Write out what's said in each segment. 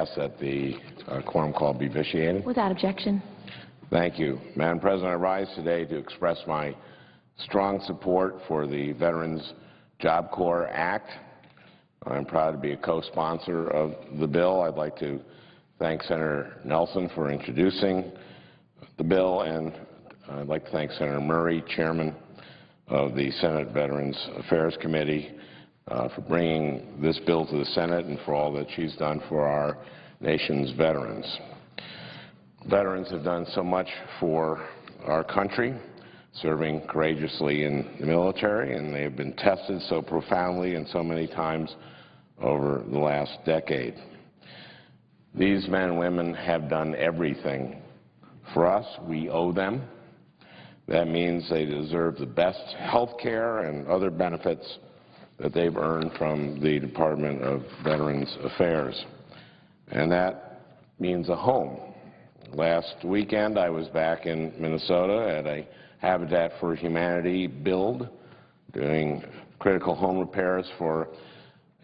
ask that the quorum call be vitiated. Without objection. Thank you. Madam President, I rise today to express my strong support for the Veterans Job Corps Act. I'm proud to be a co-sponsor of the bill. I'd like to thank Senator Nelson for introducing the bill, and I'd like to thank Senator Murray, Chairman of the Senate Veterans Affairs Committee, for bringing this bill to the Senate and for all that she's done for our nation's veterans. Veterans have done so much for our country, serving courageously in the military, and they have been tested so profoundly and so many times over the last decade. These men and women have done everything for us. We owe them. That means they deserve the best health care and other benefits that they've earned from the Department of Veterans Affairs. And that means a home. Last weekend I was back in Minnesota at a Habitat for Humanity build, doing critical home repairs for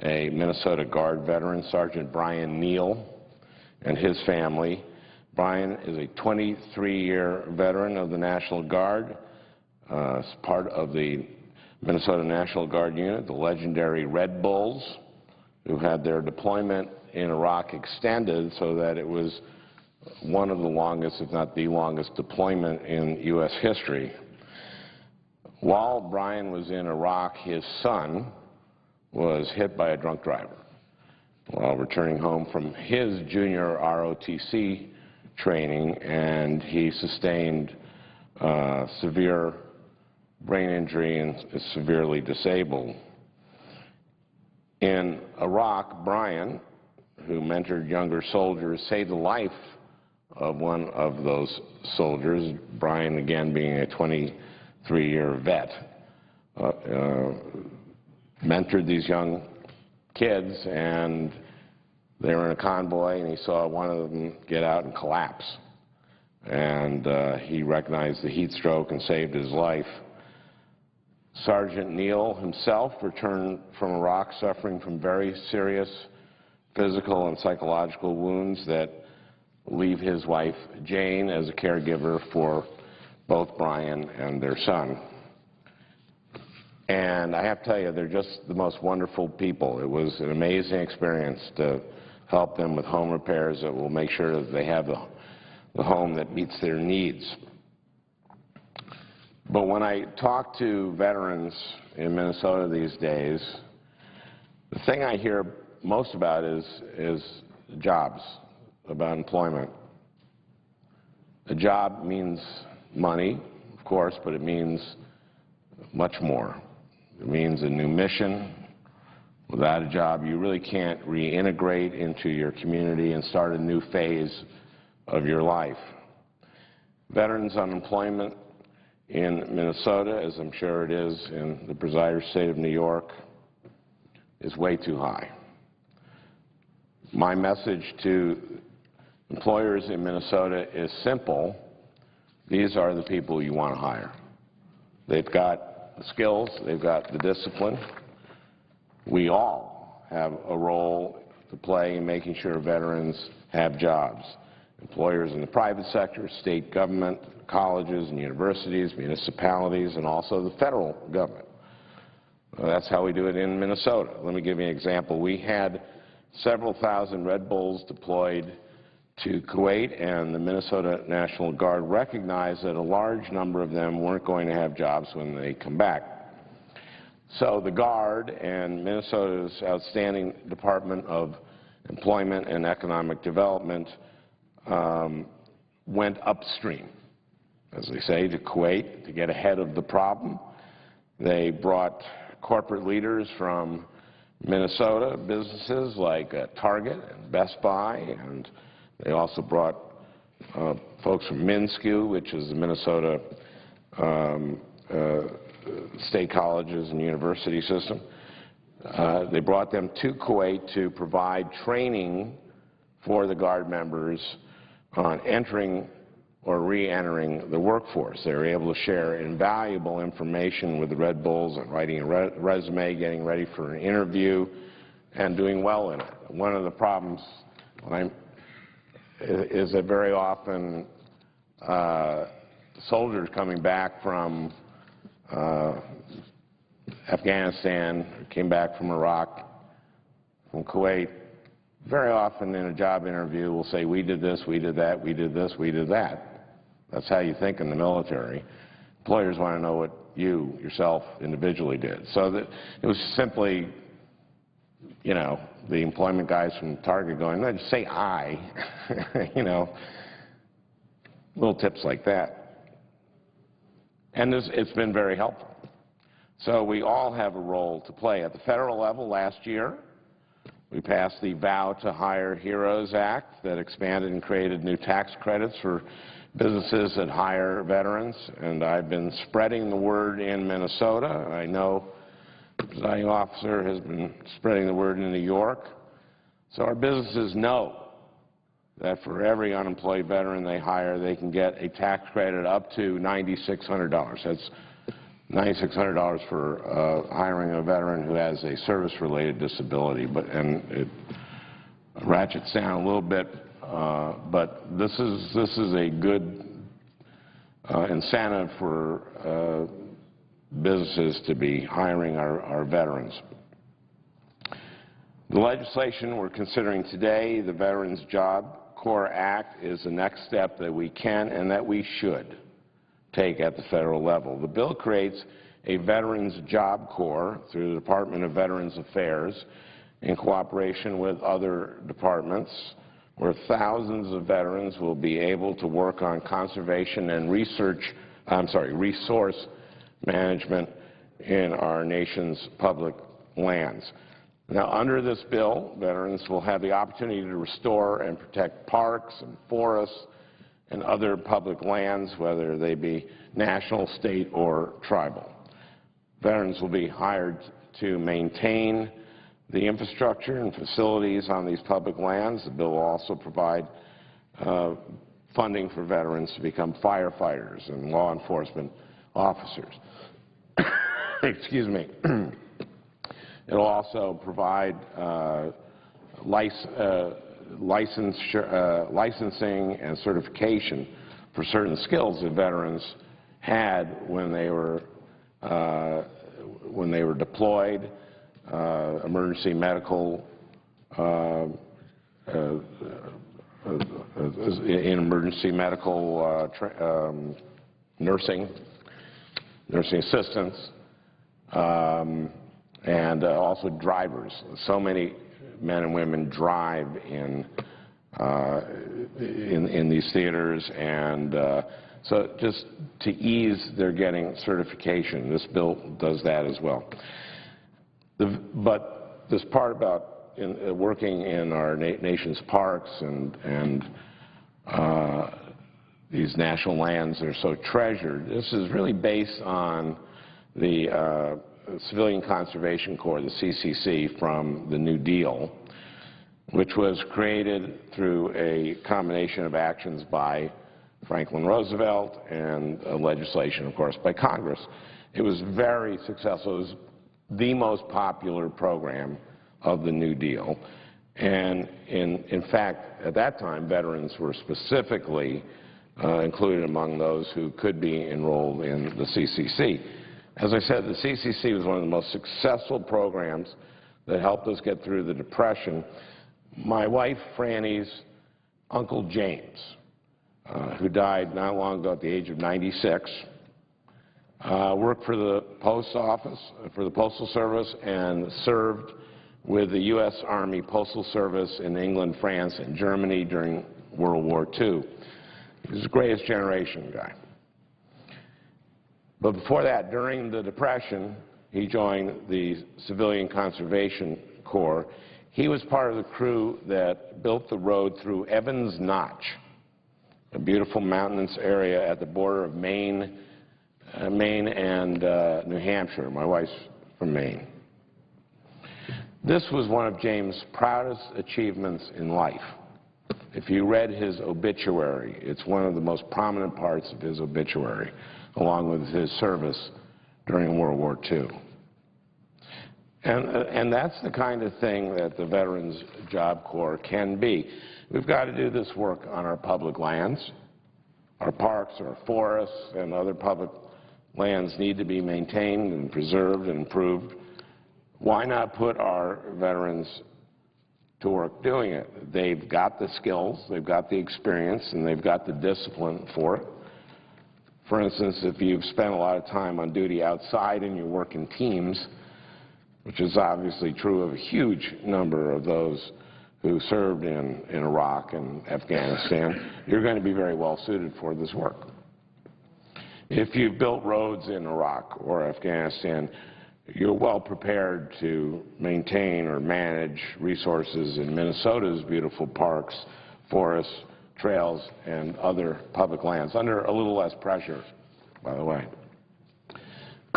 a Minnesota Guard veteran, Sergeant Brian Neal, and his family. Brian is a 23-year veteran of the National Guard, part of the Minnesota National Guard unit, the legendary Red Bulls, who had their deployment in Iraq extended so that it was one of the longest, if not the longest, deployment in U.S. history. While Brian was in Iraq, his son was hit by a drunk driver while returning home from his junior ROTC training, and he sustained severe brain injury and is severely disabled. In Iraq, Brian, who mentored younger soldiers, saved the life of one of those soldiers, Brian again being a 23-year vet, mentored these young kids, and they were in a convoy, and he saw one of them get out and collapse. And he recognized the heat stroke and saved his life. Sergeant Neal himself returned from Iraq suffering from very serious physical and psychological wounds that leave his wife, Jane, as a caregiver for both Brian and their son. And I have to tell you, they're just the most wonderful people. It was an amazing experience to help them with home repairs that will make sure that they have the home that meets their needs. But when I talk to veterans in Minnesota these days, the thing I hear most about is jobs, about employment. A job means money, of course, but it means much more. It means a new mission. Without a job, you really can't reintegrate into your community and start a new phase of your life. Veterans' unemployment in Minnesota, as I'm sure it is in the presider's state of New York, is way too high. My message to employers in Minnesota is simple. These are the people you want to hire. They've got the skills, they've got the discipline. We all have a role to play in making sure veterans have jobs. Employers in the private sector, state government, colleges and universities, municipalities, and also the federal government. That's how we do it in Minnesota. Let me give you an example. We had several thousand Red Bulls deployed to Kuwait, and the Minnesota National Guard recognized that a large number of them weren't going to have jobs when they come back. So the Guard and Minnesota's outstanding Department of Employment and Economic Development went upstream, as they say, to Kuwait to get ahead of the problem. They brought corporate leaders from Minnesota, businesses like Target and Best Buy, and they also brought folks from MnSCU, which is the Minnesota state colleges and university system. They brought them to Kuwait to provide training for the Guard members on entering or re-entering the workforce. They were able to share invaluable information with the Red Bulls on writing a resume, getting ready for an interview, and doing well in it. One of the problems is that very often soldiers coming back from Afghanistan, came back from Iraq, from Kuwait, very often in a job interview will say, we did this, we did that, we did this, we did that. That's how you think in the military. Employers want to know what you, yourself, individually did. So that it was simply, you know, the employment guys from Target going, no, just say I, you know, little tips like that. And it's been very helpful. So we all have a role to play. At the federal level last year, we passed the Vow to Hire Heroes Act that expanded and created new tax credits for businesses that hire veterans. And I've been spreading the word in Minnesota. I know the presiding officer has been spreading the word in New York. So our businesses know that for every unemployed veteran they hire, they can get a tax credit up to $9,600. That's $9,600 for hiring a veteran who has a service-related disability, and it ratchets down a little bit, but this is a good incentive for businesses to be hiring our veterans. The legislation we're considering today, the Veterans Job Corps Act, is the next step that we can and that we should take at the federal level. The bill creates a Veterans Job Corps through the Department of Veterans Affairs in cooperation with other departments, where thousands of veterans will be able to work on conservation and resource management in our nation's public lands. Now, under this bill, veterans will have the opportunity to restore and protect parks and forests and other public lands, whether they be national, state, or tribal. Veterans will be hired to maintain the infrastructure and facilities on these public lands. The bill will also provide funding for veterans to become firefighters and law enforcement officers. Excuse me. It will also provide licensing and certification for certain skills that veterans had when they were deployed, emergency medical, in emergency medical nursing assistants, and also drivers. So many men and women drive in these theaters, and so just to ease their getting certification, this bill does that as well. But this part about working in our nation's parks and these national lands that are so treasured, this is really based on the Civilian Conservation Corps, the CCC, from the New Deal, which was created through a combination of actions by Franklin Roosevelt and legislation, of course, by Congress. It was very successful. It was the most popular program of the New Deal. And in fact, at that time, veterans were specifically included among those who could be enrolled in the CCC. As I said, the CCC was one of the most successful programs that helped us get through the Depression. My wife, Franny's Uncle James, who died not long ago at the age of 96, worked for the post office, for the Postal Service, and served with the U.S. Army Postal Service in England, France, and Germany during World War II. He was the greatest generation guy. But before that, during the Depression, he joined the Civilian Conservation Corps. He was part of the crew that built the road through Evans Notch, a beautiful mountainous area at the border of Maine and New Hampshire. My wife's from Maine. This was one of James' proudest achievements in life. If you read his obituary, it's one of the most prominent parts of his obituary, along with his service during World War II. And that's the kind of thing that the Veterans Job Corps can be. We've got to do this work on our public lands. Our parks, our forests, and other public lands need to be maintained and preserved and improved. Why not put our veterans to work doing it? They've got the skills, they've got the experience, and they've got the discipline for it. For instance, if you've spent a lot of time on duty outside and you work in teams, which is obviously true of a huge number of those who served in Iraq and Afghanistan, you're going to be very well suited for this work. If you've built roads in Iraq or Afghanistan, you're well prepared to maintain or manage resources in Minnesota's beautiful parks, forests, trails, and other public lands under a little less pressure, by the way.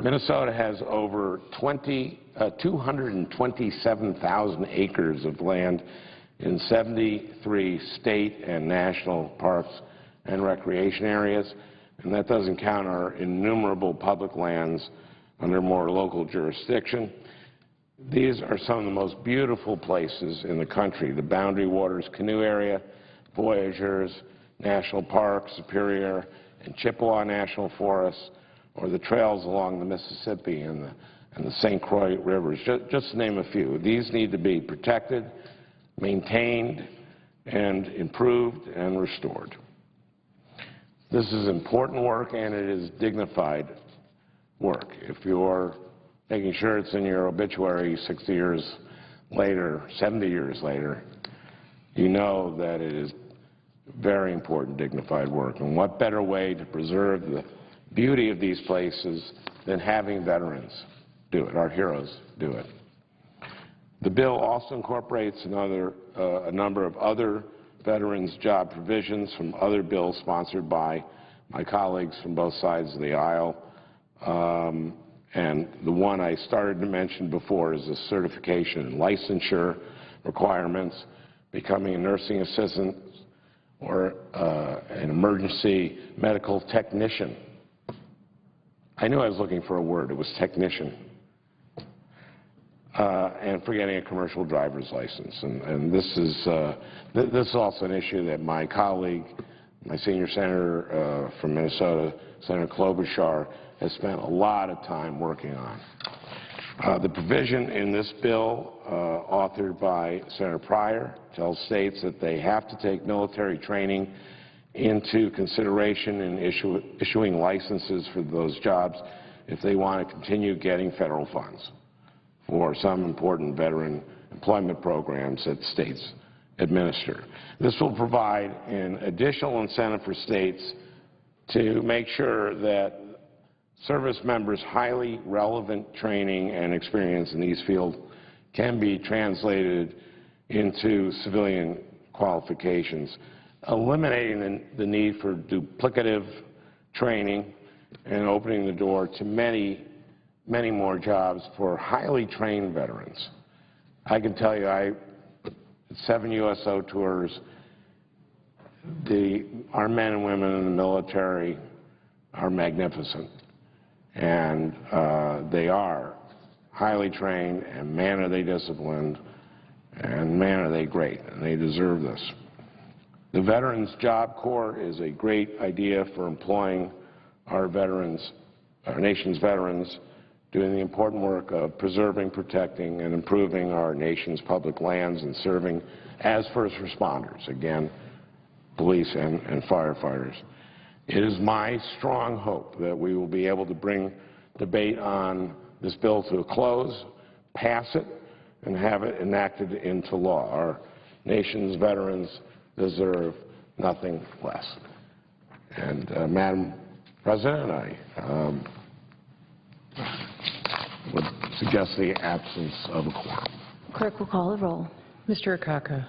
Minnesota has over 227,000 acres of land in 73 state and national parks and recreation areas, and that doesn't count our innumerable public lands under more local jurisdiction. These are some of the most beautiful places in the country: the Boundary Waters Canoe Area, Voyageurs National Park, Superior and Chippewa National Forests, or the trails along the Mississippi and the St. Croix rivers, just to name a few. These need to be protected, maintained, and improved and restored. This is important work, and it is dignified work. If you're making sure it's in your obituary 60 years later, 70 years later, you know that it is very important, dignified work. And what better way to preserve the beauty of these places than having veterans do it, our heroes do it. The bill also incorporates a number of other veterans' job provisions from other bills sponsored by my colleagues from both sides of the aisle. And the one I started to mention before is the certification and licensure requirements, becoming a nursing assistant or an emergency medical technician. I knew I was looking for a word. It was technician. And for getting a commercial driver's license. And this is also an issue that my colleague, my senior senator from Minnesota, Senator Klobuchar, has spent a lot of time working on. The provision in this bill, authored by Senator Pryor, tells states that they have to take military training into consideration in issuing licenses for those jobs if they want to continue getting federal funds for some important veteran employment programs that states administer. This will provide an additional incentive for states to make sure that service members' highly relevant training and experience in these fields can be translated into civilian qualifications, eliminating the need for duplicative training and opening the door to many more jobs for highly trained veterans. I can tell you, I 7 USO tours, our men and women in the military are magnificent, and they are highly trained, and man are they disciplined, and man are they great, and they deserve this. The Veterans Job Corps is a great idea for employing our veterans, our nation's veterans, doing the important work of preserving, protecting, and improving our nation's public lands and serving as first responders, again, police and firefighters. It is my strong hope that we will be able to bring debate on this bill to a close, pass it, and have it enacted into law. Our nation's veterans deserve nothing less. And, Madam President, I would suggest the absence of a quorum. Clerk will call the roll. Mr. Akaka.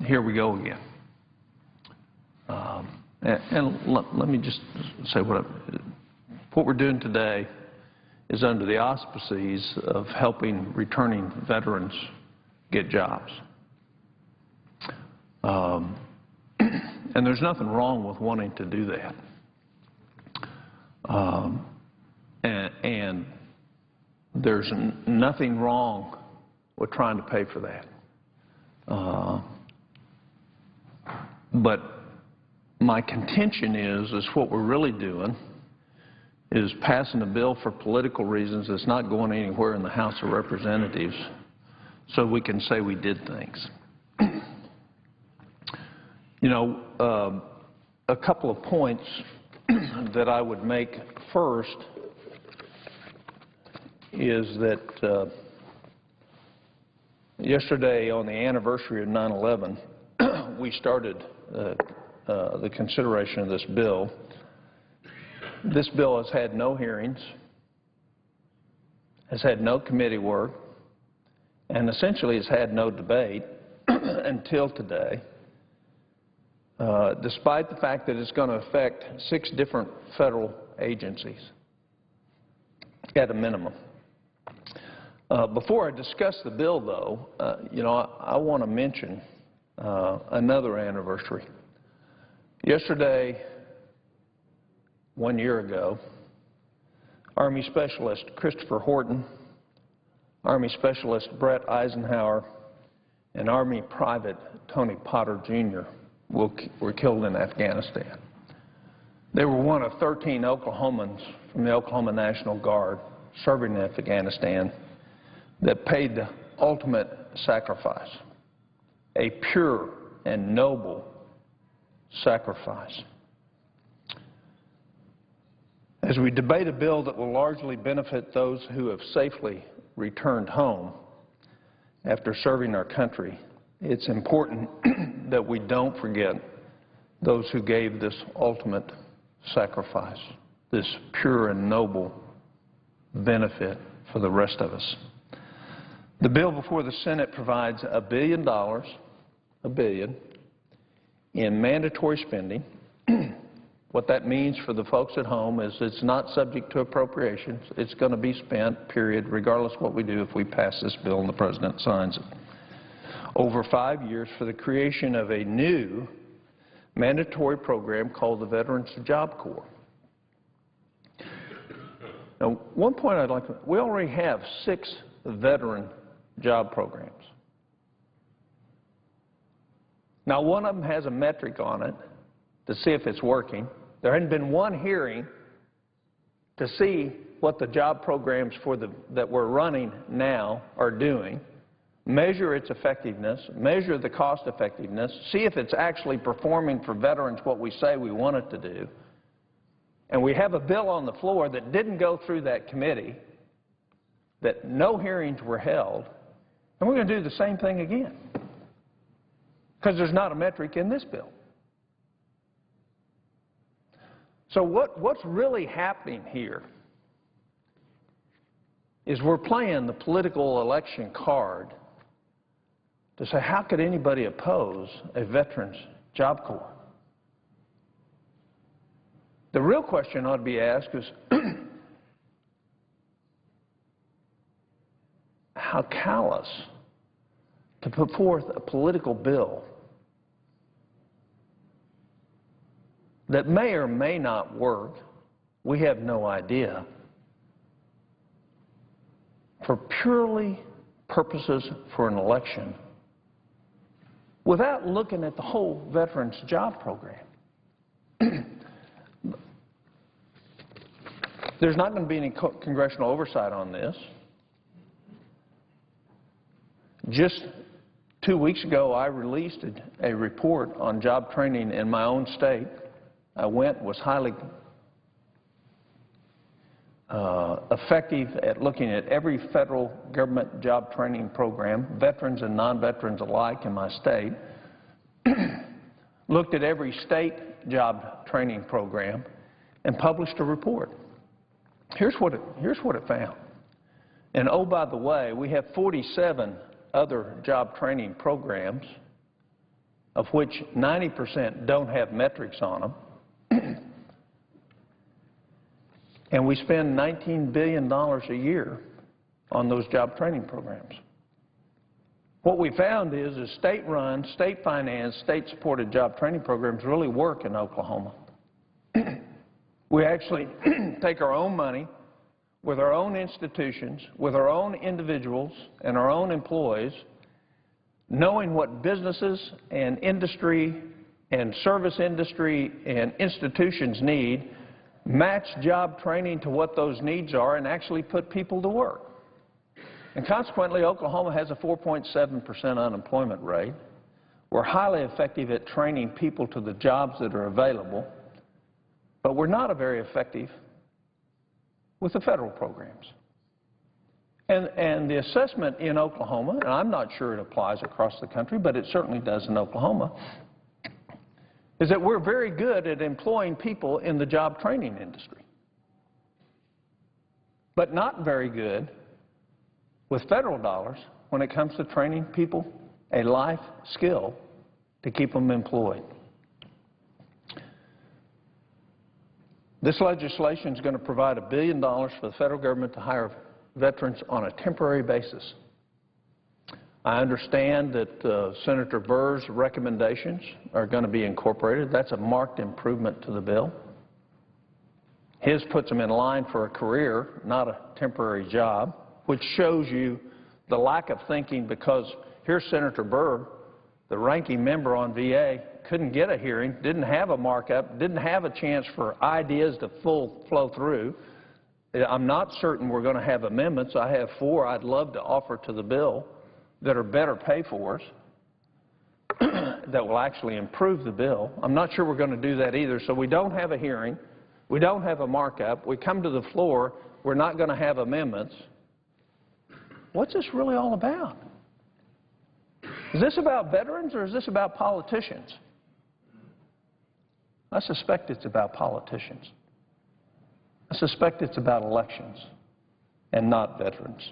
here we go again. Let me just say what we're doing today is under the auspices of helping returning veterans get jobs. And there's nothing wrong with wanting to do that. And there's nothing wrong with trying to pay for that. But my contention is what we're really doing is passing a bill for political reasons that's not going anywhere in the House of Representatives so we can say we did things. You know, a couple of points that I would make first is that yesterday on the anniversary of 9/11, we started the consideration of this bill. This bill has had no hearings, has had no committee work, and essentially has had no debate until today, despite the fact that it's going to affect 6 different federal agencies at a minimum. Before I discuss the bill, though, you know, I want to mention another anniversary. Yesterday, 1 year ago, Army Specialist Christopher Horton, Army Specialist Brett Eisenhower, and Army Private Tony Potter, Jr. were killed in Afghanistan. They were one of 13 Oklahomans from the Oklahoma National Guard serving in Afghanistan that paid the ultimate sacrifice, a pure and noble sacrifice. As we debate a bill that will largely benefit those who have safely returned home after serving our country, it's important that we don't forget those who gave this ultimate sacrifice, this pure and noble benefit for the rest of us. The bill before the Senate provides $1 billion, $1 billion, in mandatory spending. What that means for the folks at home is it's not subject to appropriations. It's going to be spent, period, regardless of what we do if we pass this bill and the President signs it. Over 5 years for the creation of a new mandatory program called the Veterans Job Corps. Now, one point I'd like to, we already have 6 veteran job programs. Now, one of them has a metric on it to see if it's working. There hadn't been one hearing to see what the job programs that we're running now are doing, measure its effectiveness, measure the cost effectiveness, see if it's actually performing for veterans what we say we want it to do. And we have a bill on the floor that didn't go through that committee, that no hearings were held, and we're going to do the same thing again because there's not a metric in this bill. So what's really happening here is we're playing the political election card to say, how could anybody oppose a Veterans Job Corps? The real question ought to be asked is, how callous to put forth a political bill that may or may not work, we have no idea, for purely purposes for an election without looking at the whole Veterans Job Program. There's not going to be any congressional oversight on this. Just 2 weeks ago, I released a report on job training in my own state. I was highly effective at looking at every federal government job training program, veterans and non-veterans alike in my state, looked at every state job training program, and published a report. Here's what it found. And oh, by the way, we have 47 other job training programs of which 90% don't have metrics on them. And we spend $19 billion a year on those job training programs. What we found is state-run, state-financed, state-supported job training programs really work in Oklahoma. We actually take our own money with our own institutions, with our own individuals and our own employees, knowing what businesses and industry and service industry and institutions need, match job training to what those needs are, and actually put people to work. And consequently, Oklahoma has a 4.7% unemployment rate. We're highly effective at training people to the jobs that are available, but we're not very effective with the federal programs. And the assessment in Oklahoma, and I'm not sure it applies across the country, but it certainly does in Oklahoma, is that we're very good at employing people in the job training industry, but not very good with federal dollars when it comes to training people a life skill to keep them employed. This legislation is going to provide $1 billion for the federal government to hire veterans on a temporary basis. I understand that Senator Burr's recommendations are going to be incorporated. That's a marked improvement to the bill. His puts them in line for a career, not a temporary job, which shows you the lack of thinking, because here's Senator Burr, the ranking member on VA, couldn't get a hearing, didn't have a markup, didn't have a chance for ideas to flow through. I'm not certain we're going to have amendments. I have 4 I'd love to offer to the bill that are better pay-fors, that will actually improve the bill. I'm not sure we're going to do that either. So we don't have a hearing. We don't have a markup. We come to the floor. We're not going to have amendments. What's this really all about? Is this about veterans or is this about politicians? I suspect it's about politicians. I suspect it's about elections and not veterans.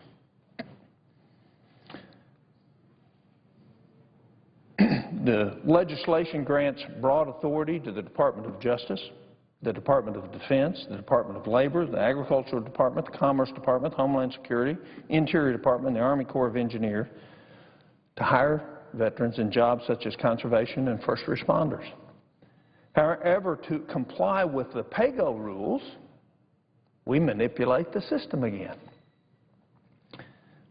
The legislation grants broad authority to the Department of Justice, the Department of Defense, the Department of Labor, the Agricultural Department, the Commerce Department, Homeland Security, Interior Department, and the Army Corps of Engineers to hire veterans in jobs such as conservation and first responders. However, to comply with the pay-go rules, we manipulate the system again.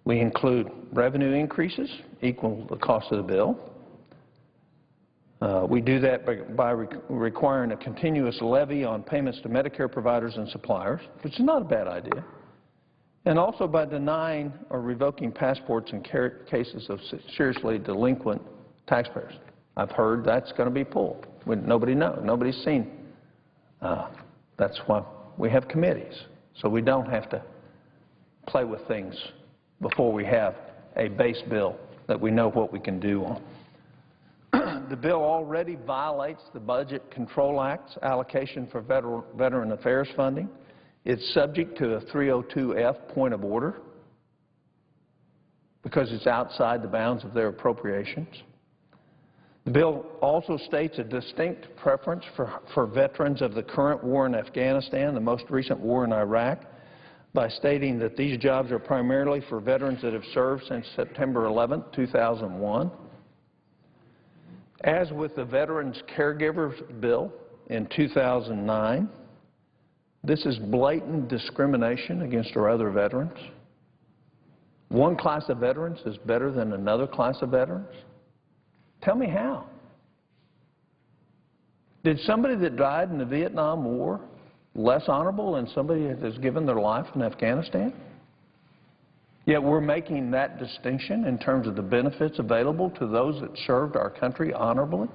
We include revenue increases equal to the cost of the bill. We do that by requiring a continuous levy on payments to Medicare providers and suppliers, which is not a bad idea, and also by denying or revoking passports in cases of seriously delinquent taxpayers. I've heard that's going to be pulled. Nobody knows. Nobody's seen. That's why we have committees, so we don't have to play with things before we have a base bill that we know what we can do on. The bill already violates the Budget Control Act's allocation for Veteran Affairs funding. It's subject to a 302F point of order because it's outside the bounds of their appropriations. The bill also states a distinct preference for veterans of the current war in Afghanistan, the most recent war in Iraq, by stating that these jobs are primarily for veterans that have served since September 11, 2001. As with the Veterans Caregivers Bill in 2009, this is blatant discrimination against our other veterans. One class of veterans is better than another class of veterans. Tell me how. Did somebody that died in the Vietnam War less honorable than somebody that has given their life in Afghanistan? Yet we're making that distinction in terms of the benefits available to those that served our country honorably.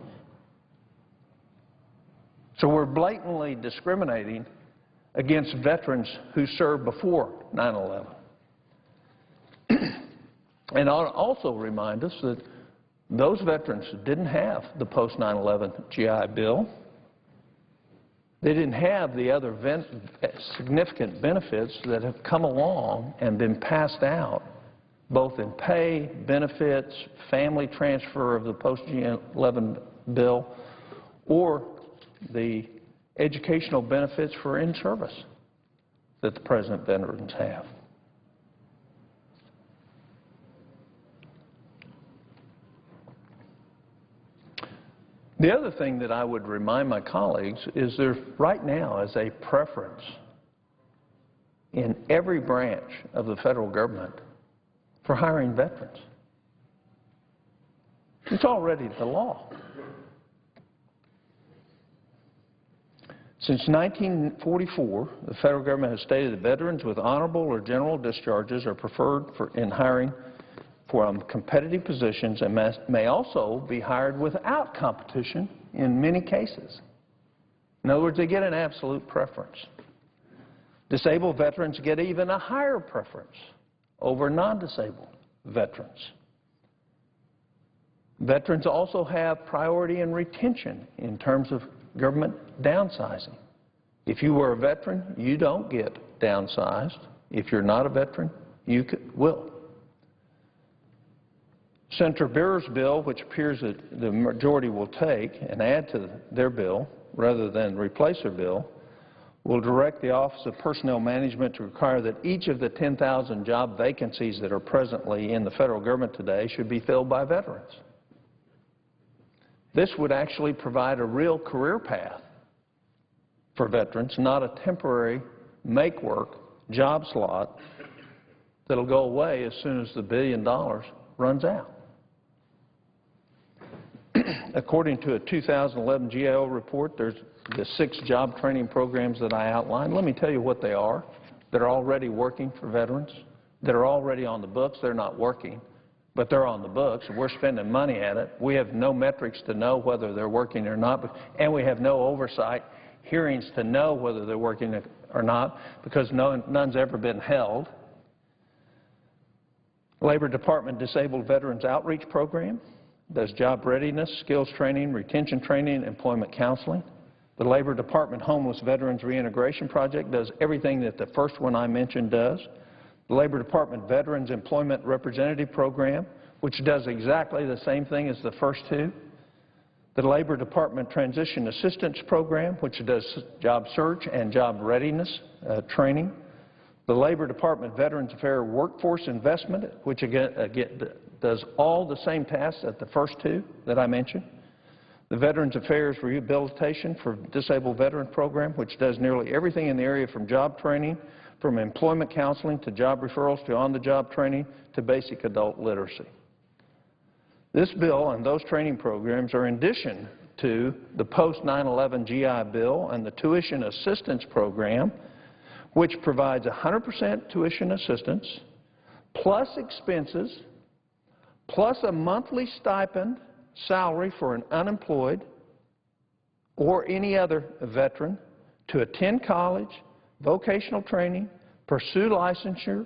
So we're blatantly discriminating against veterans who served before 9/11. And I'll also remind us that those veterans didn't have the post-9/11 GI Bill. They didn't have the other significant benefits that have come along and been passed out both in pay, benefits, family transfer of the post-G11 bill, or the educational benefits for in-service that the present veterans have. The other thing that I would remind my colleagues is there right now is a preference in every branch of the federal government for hiring veterans. It's already the law. Since 1944, the federal government has stated that veterans with honorable or general discharges are preferred in hiring from competitive positions and may also be hired without competition in many cases. In other words, they get an absolute preference. Disabled veterans get even a higher preference over non-disabled veterans. Veterans also have priority in retention in terms of government downsizing. If you were a veteran, you don't get downsized. If you're not a veteran, you will. Senator Beer's bill, which appears that the majority will take and add to their bill rather than replace their bill, will direct the Office of Personnel Management to require that each of the 10,000 job vacancies that are presently in the federal government today should be filled by veterans. This would actually provide a real career path for veterans, not a temporary make-work job slot that will go away as soon as the $1 billion runs out. According to a 2011 GAO report, there's the 6 job training programs that I outlined. Let me tell you what they are that are already working for veterans, that are already on the books. They're not working, but they're on the books, and we're spending money at it. We have no metrics to know whether they're working or not, and we have no oversight hearings to know whether they're working or not, because none's ever been held. Labor Department Disabled Veterans Outreach Program does job readiness, skills training, retention training, employment counseling. The Labor Department Homeless Veterans Reintegration Project does everything that the first one I mentioned does. The Labor Department Veterans Employment Representative Program, which does exactly the same thing as the first two. The Labor Department Transition Assistance Program, which does job search and job readiness training. The Labor Department Veterans Affairs Workforce Investment, which again does all the same tasks as the first two that I mentioned. The Veterans Affairs Rehabilitation for Disabled Veteran Program, which does nearly everything in the area from job training, from employment counseling to job referrals to on-the-job training to basic adult literacy. This bill and those training programs are in addition to the post-9/11 GI Bill and the Tuition Assistance Program, which provides 100% tuition assistance, plus expenses, plus a monthly stipend salary for an unemployed or any other veteran to attend college, vocational training, pursue licensure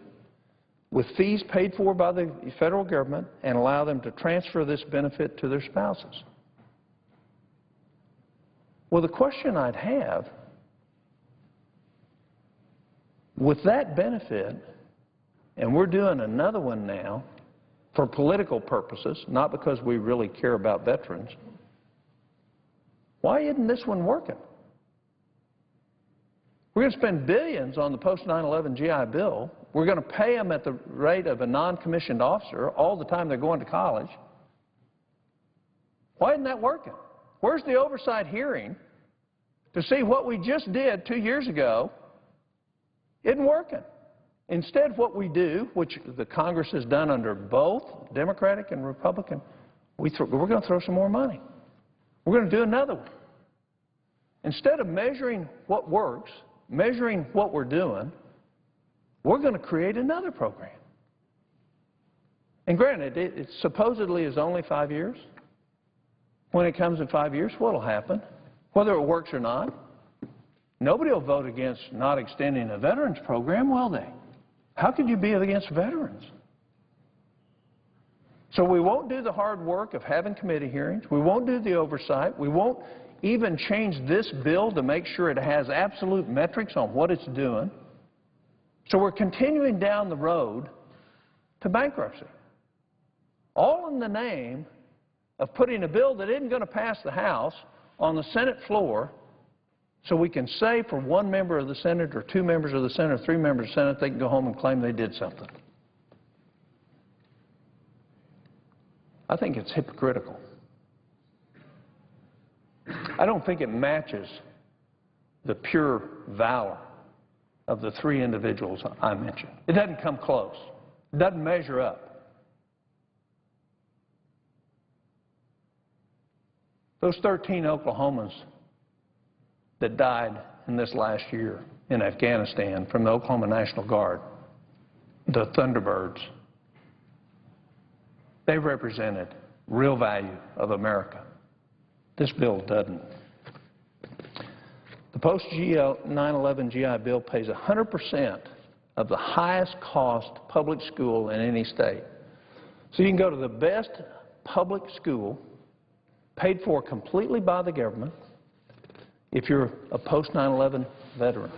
with fees paid for by the federal government, and allow them to transfer this benefit to their spouses. Well, the question I'd have, with that benefit, and we're doing another one now for political purposes, not because we really care about veterans, why isn't this one working? We're going to spend billions on the post-9/11 GI Bill. We're going to pay them at the rate of a non-commissioned officer all the time they're going to college. Why isn't that working? Where's the oversight hearing to see what we just did 2 years ago isn't working? Instead, what we do, which the Congress has done under both Democratic and Republican, we're going to throw some more money. We're going to do another one. Instead of measuring what works, measuring what we're doing, we're going to create another program. And granted, it supposedly is only 5 years. When it comes in 5 years, what will happen? Whether it works or not, nobody will vote against not extending a veterans program, will they? How could you be against veterans? So we won't do the hard work of having committee hearings. We won't do the oversight. We won't even change this bill to make sure it has absolute metrics on what it's doing. So we're continuing down the road to bankruptcy. All in the name of putting a bill that isn't going to pass the House on the Senate floor so we can say for one member of the Senate or two members of the Senate or three members of the Senate they can go home and claim they did something. I think it's hypocritical. I don't think it matches the pure valor of the three individuals I mentioned. It doesn't come close. It doesn't measure up. Those 13 Oklahomans that died in this last year in Afghanistan from the Oklahoma National Guard, the Thunderbirds, they represented real value of America. This bill doesn't. The post-9/11 GI Bill pays 100% of the highest cost public school in any state. So you can go to the best public school, paid for completely by the government, if you're a post-9/11 veteran.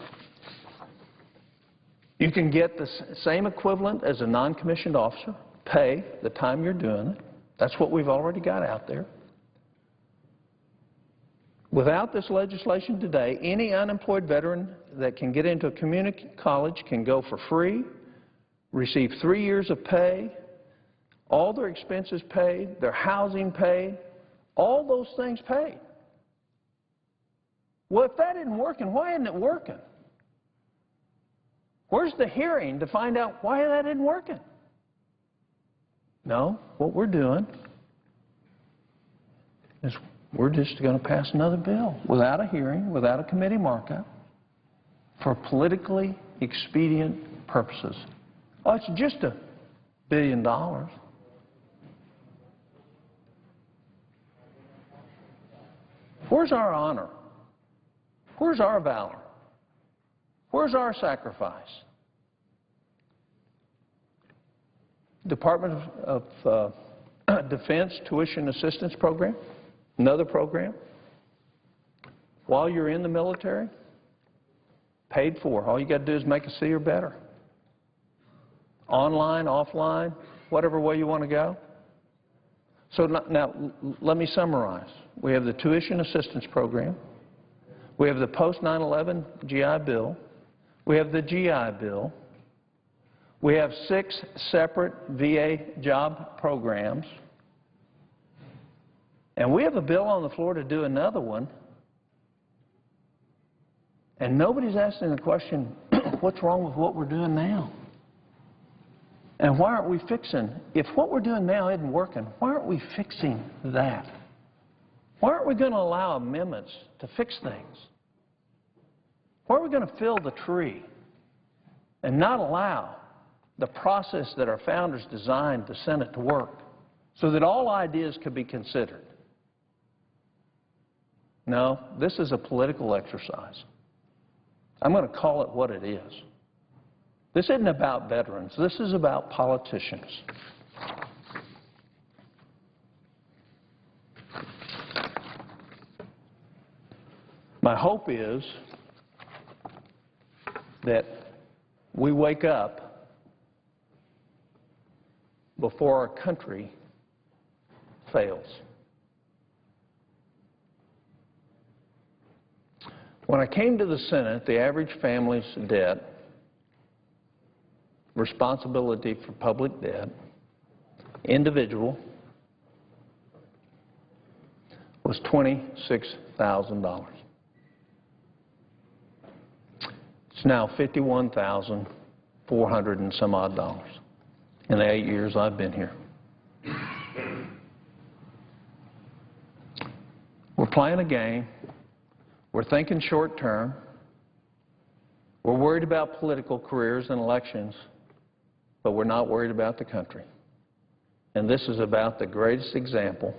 You can get the same equivalent as a non-commissioned officer, pay the time you're doing it. That's what we've already got out there. Without this legislation today, any unemployed veteran that can get into a community college can go for free, receive 3 years of pay, all their expenses paid, their housing paid, all those things paid. Well, if that isn't working, why isn't it working? Where's the hearing to find out why that isn't working? No, what we're doing is we're just going to pass another bill without a hearing, without a committee markup, for politically expedient purposes. Oh, it's just $1 billion. Where's our honor? Where's our valor? Where's our sacrifice? Department of Defense Tuition Assistance Program, another program. While you're in the military, paid for. All you got to do is make a C or better. Online, offline, whatever way you want to go. So now, let me summarize. We have the Tuition Assistance Program. We have the post-9/11 GI Bill. We have the GI Bill. We have 6 separate VA job programs. And we have a bill on the floor to do another one. And nobody's asking the question, what's wrong with what we're doing now? And why aren't we fixing, if what we're doing now isn't working, why aren't we fixing that? Why aren't we going to allow amendments to fix things? Why are we going to fill the tree and not allow the process that our founders designed the Senate to work so that all ideas could be considered? No, this is a political exercise. I'm going to call it what it is. This isn't about veterans. This is about politicians. My hope is that we wake up before our country fails. When I came to the Senate, the average family's debt, responsibility for public debt, individual, was $26,000. It's now $51,400 and some odd dollars in the 8 years I've been here. We're playing a game. We're thinking short term. We're worried about political careers and elections, but we're not worried about the country. And this is about the greatest example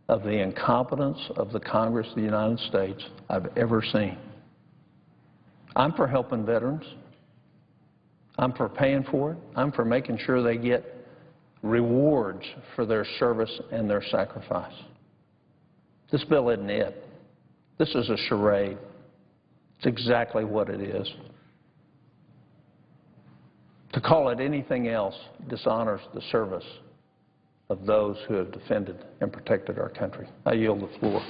of the incompetence of the Congress of the United States I've ever seen. I'm for helping veterans. I'm for paying for it. I'm for making sure they get rewards for their service and their sacrifice. This bill isn't it. This is a charade. It's exactly what it is. To call it anything else dishonors the service of those who have defended and protected our country. I yield the floor.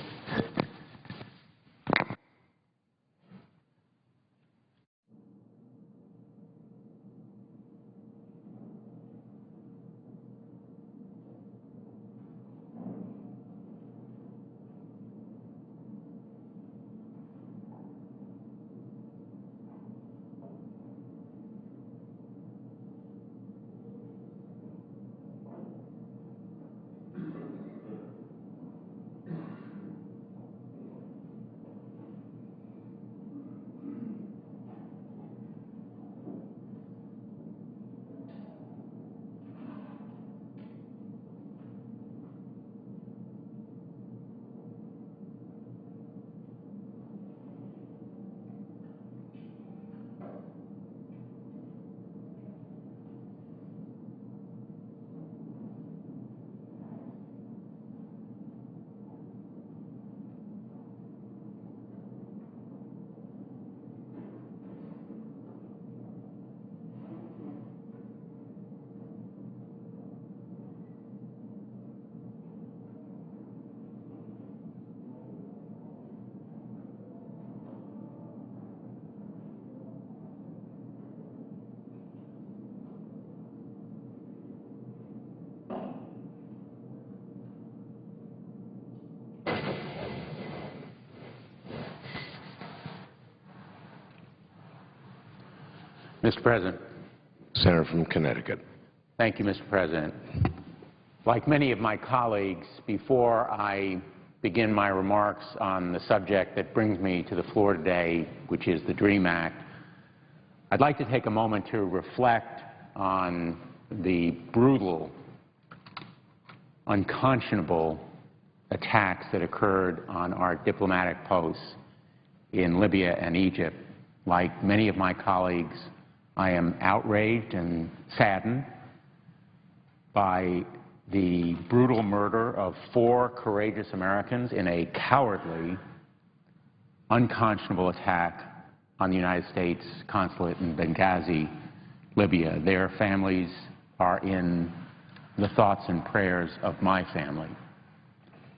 Mr. President. Senator from Connecticut. Thank you, Mr. President. Like many of my colleagues, before I begin my remarks on the subject that brings me to the floor today, which is the DREAM Act, I'd like to take a moment to reflect on the brutal, unconscionable attacks that occurred on our diplomatic posts in Libya and Egypt. Like many of my colleagues, I am outraged and saddened by the brutal murder of 4 courageous Americans in a cowardly, unconscionable attack on the United States consulate in Benghazi, Libya. Their families are in the thoughts and prayers of my family,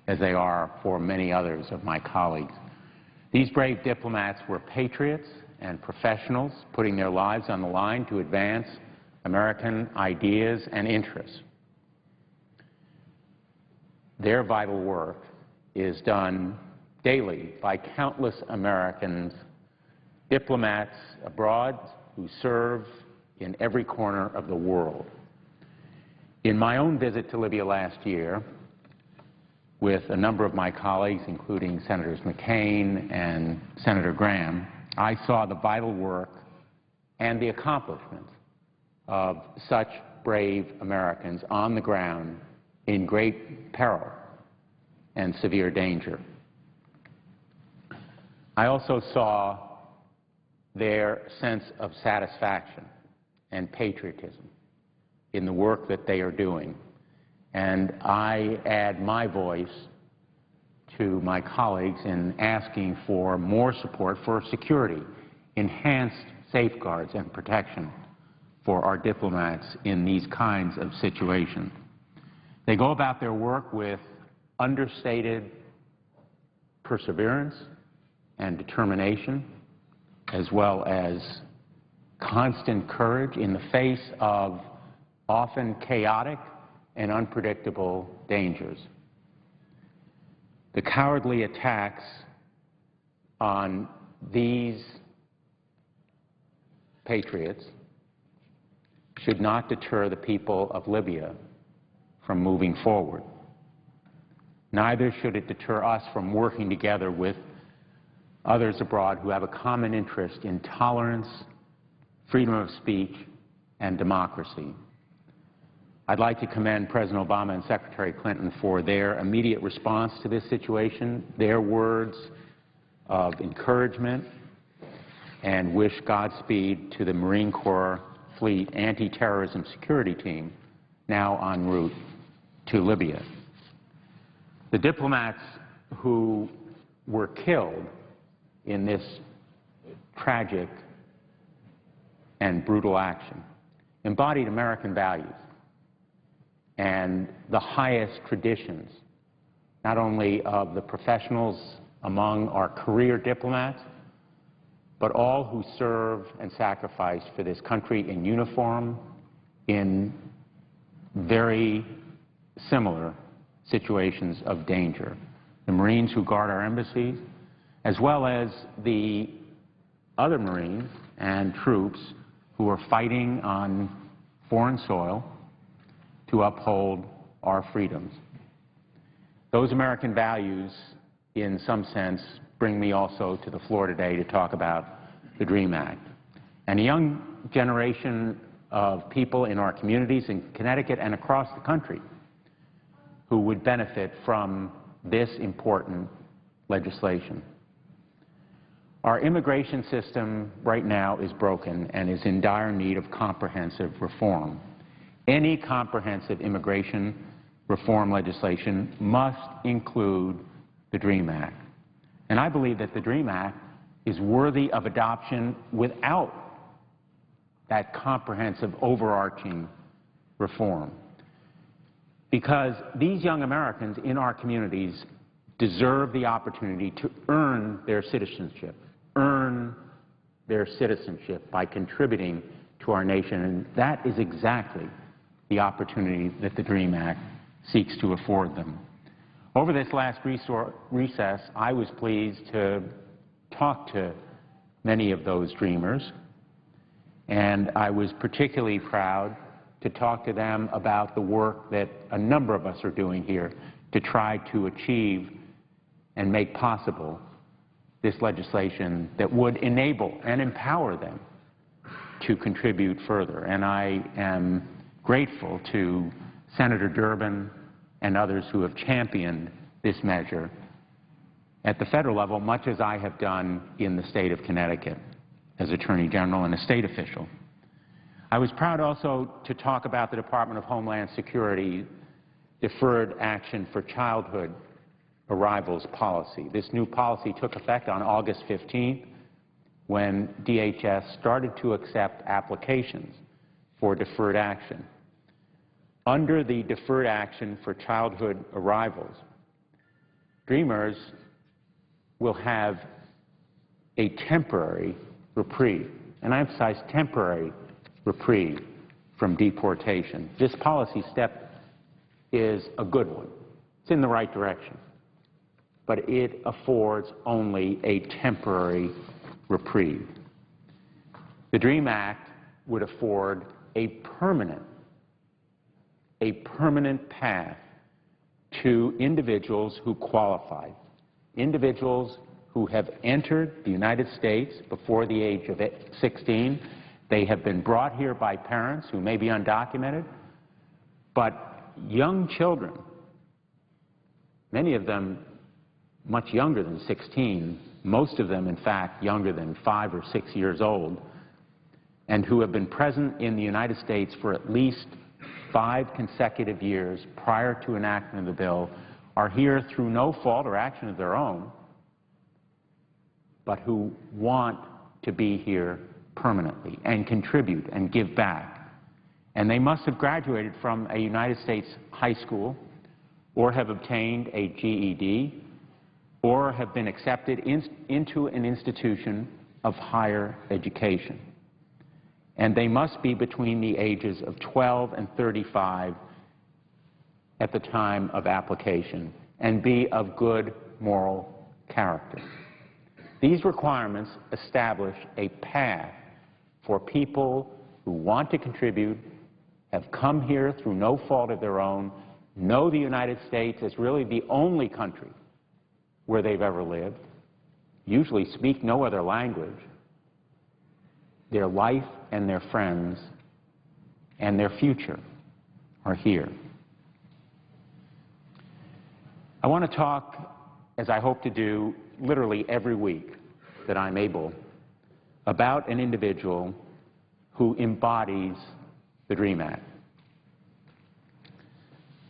as they are for many others of my colleagues. These brave diplomats were patriots and professionals putting their lives on the line to advance American ideas and interests. Their vital work is done daily by countless Americans, diplomats abroad who serve in every corner of the world. In my own visit to Libya last year, with a number of my colleagues, including Senators McCain and Senator Graham, I saw the vital work and the accomplishments of such brave Americans on the ground in great peril and severe danger. I also saw their sense of satisfaction and patriotism in the work that they are doing. And I add my voice to my colleagues in asking for more support for security, enhanced safeguards and protection for our diplomats in these kinds of situations. They go about their work with understated perseverance and determination, as well as constant courage in the face of often chaotic and unpredictable dangers. The cowardly attacks on these patriots should not deter the people of Libya from moving forward. Neither should it deter us from working together with others abroad who have a common interest in tolerance, freedom of speech, and democracy. I'd like to commend President Obama and Secretary Clinton for their immediate response to this situation, their words of encouragement, and wish Godspeed to the Marine Corps Fleet Anti-Terrorism Security Team now en route to Libya. The diplomats who were killed in this tragic and brutal action embodied American values and the highest traditions, not only of the professionals among our career diplomats, but all who serve and sacrifice for this country in uniform, in very similar situations of danger. The Marines who guard our embassies, as well as the other Marines and troops who are fighting on foreign soil to uphold our freedoms. Those American values, in some sense, bring me also to the floor today to talk about the DREAM Act. And a young generation of people in our communities in Connecticut and across the country who would benefit from this important legislation. Our immigration system right now is broken and is in dire need of comprehensive reform. Any comprehensive immigration reform legislation must include the DREAM Act. And I believe that the DREAM Act is worthy of adoption without that comprehensive overarching reform. Because these young Americans in our communities deserve the opportunity to earn their citizenship by contributing to our nation. And that is exactly the opportunity that the DREAM Act seeks to afford them. Over this last recess, I was pleased to talk to many of those dreamers, and I was particularly proud to talk to them about the work that a number of us are doing here to try to achieve and make possible this legislation that would enable and empower them to contribute further. And I am grateful to Senator Durbin and others who have championed this measure at the federal level, much as I have done in the state of Connecticut as Attorney General and a state official. I was proud also to talk about the Department of Homeland Security Deferred Action for Childhood Arrivals policy. This new policy took effect on August 15th when DHS started to accept applications for deferred action. Under the Deferred Action for Childhood Arrivals, dreamers will have a temporary reprieve, and I emphasize temporary reprieve from deportation. This policy step is a good one. It's in the right direction, but it affords only a temporary reprieve. The DREAM Act would afford a permanent path to individuals who qualify, individuals who have entered the United States before the age of 16. They have been brought here by parents who may be undocumented, but young children, many of them much younger than 16, most of them, in fact, younger than 5 or 6 years old, and who have been present in the United States for at least 5 consecutive years prior to enactment of the bill, are here through no fault or action of their own, but who want to be here permanently and contribute and give back. And they must have graduated from a United States high school or have obtained a GED or have been accepted into an institution of higher education. And they must be between the ages of 12 and 35 at the time of application and be of good moral character. These requirements establish a path for people who want to contribute, have come here through no fault of their own, know the United States as really the only country where they've ever lived, usually speak no other language. Their life and their friends and their future are here. I want to talk, as I hope to do literally every week that I'm able, about an individual who embodies the DREAM Act.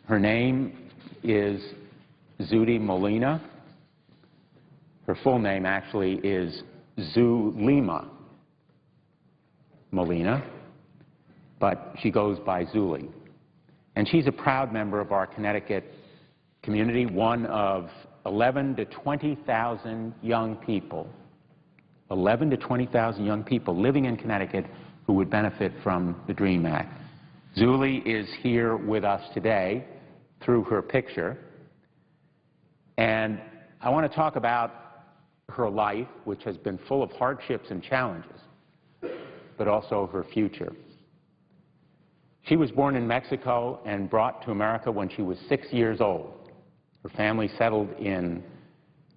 Her name is Zuhdi Molina. Her full name actually is Zulema Molina. but she goes by Zuli. And she's a proud member of our Connecticut community, one of 11 to 20,000 young people, 11 to 20,000 young people living in Connecticut who would benefit from the DREAM Act. Zuli is here with us today through her picture, and I want to talk about her life, which has been full of hardships and challenges, but also her future. She was born in Mexico and brought to America when she was 6 years old. Her family settled in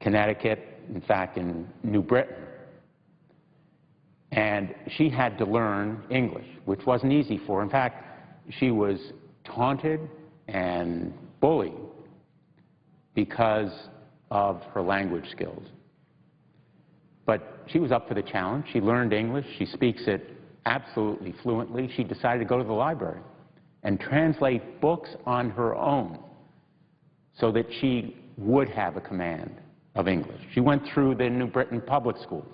Connecticut, in fact, in New Britain. And she had to learn English, which wasn't easy for her. In fact, she was taunted and bullied because of her language skills. But she was up for the challenge. She learned English. She speaks it absolutely fluently. She decided to go to the library and translate books on her own so that she would have a command of English. She went through the New Britain public schools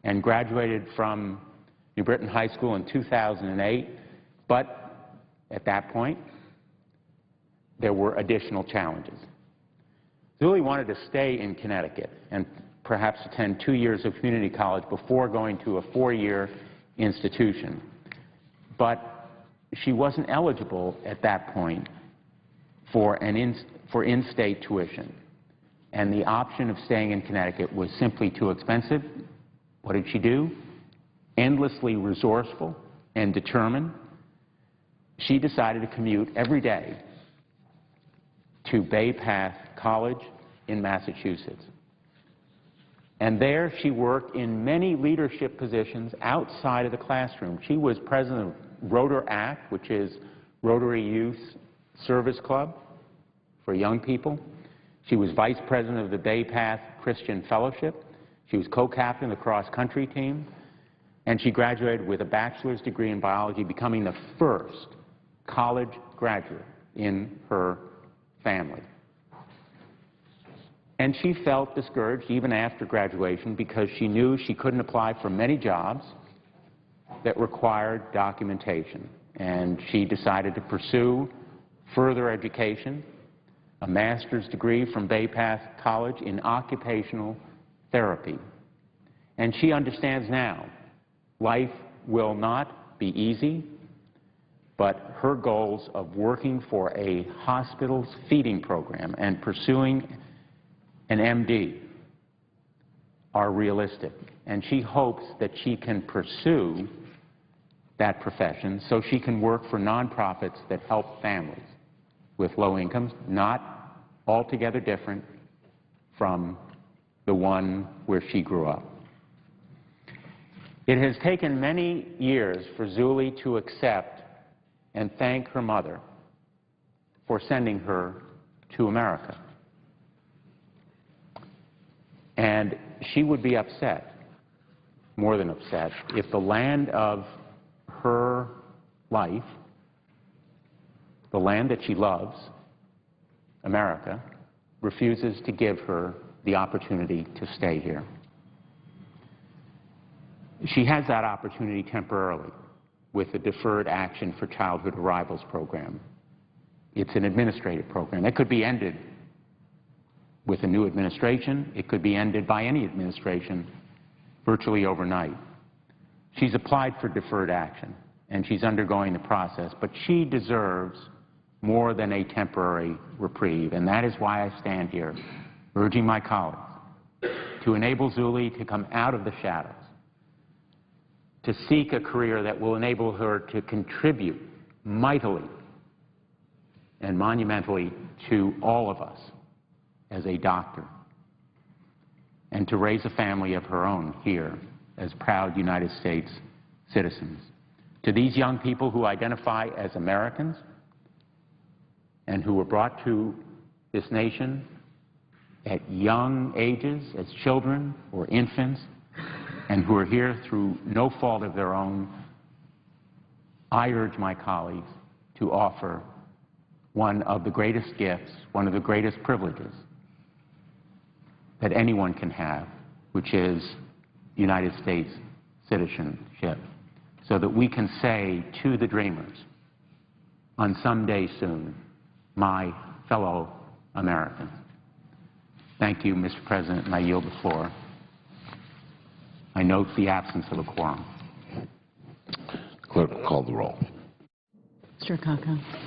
and graduated from New Britain High School in 2008, but at that point, there were additional challenges. Zuli wanted to stay in Connecticut and perhaps attend 2 years of community college before going to a 4-year institution. But she wasn't eligible at that point for in-state tuition. And the option of staying in Connecticut was simply too expensive. What did she do? Endlessly resourceful and determined, she decided to commute every day to Bay Path College in Massachusetts. And there she worked in many leadership positions outside of the classroom. She was president of Rotaract, which is Rotary Youth Service Club for young people. She was vice president of the Bay Path Christian Fellowship. She was co-captain of the cross-country team. And she graduated with a bachelor's degree in biology, becoming the first college graduate in her family. And she felt discouraged even after graduation because she knew she couldn't apply for many jobs that required documentation. And she decided to pursue further education, a master's degree from Bay Path College in occupational therapy. And she understands now life will not be easy, but her goals of working for a hospital's feeding program and pursuing an MD are realistic. And she hopes that she can pursue that profession so she can work for nonprofits that help families with low incomes, not altogether different from the one where she grew up. It has taken many years for Zuli to accept and thank her mother for sending her to America. And she would be upset, more than upset, if the land of her life, the land that she loves, America, refuses to give her the opportunity to stay here. She has that opportunity temporarily with the Deferred Action for Childhood Arrivals program. It's an administrative program. It could be ended with a new administration. It could be ended by any administration virtually overnight. She's applied for deferred action, and she's undergoing the process, but she deserves more than a temporary reprieve, and that is why I stand here urging my colleagues to enable Zuli to come out of the shadows, to seek a career that will enable her to contribute mightily and monumentally to all of us as a doctor, and to raise a family of her own here as proud United States citizens. To these young people who identify as Americans and who were brought to this nation at young ages, as children or infants, and who are here through no fault of their own, I urge my colleagues to offer one of the greatest gifts, one of the greatest privileges that anyone can have, which is United States citizenship. so that we can say to the dreamers, on some day soon, my fellow Americans. Thank you, Mr. President, and I yield the floor. I note the absence of a quorum. Clerk, call the roll. Mr. Akaka.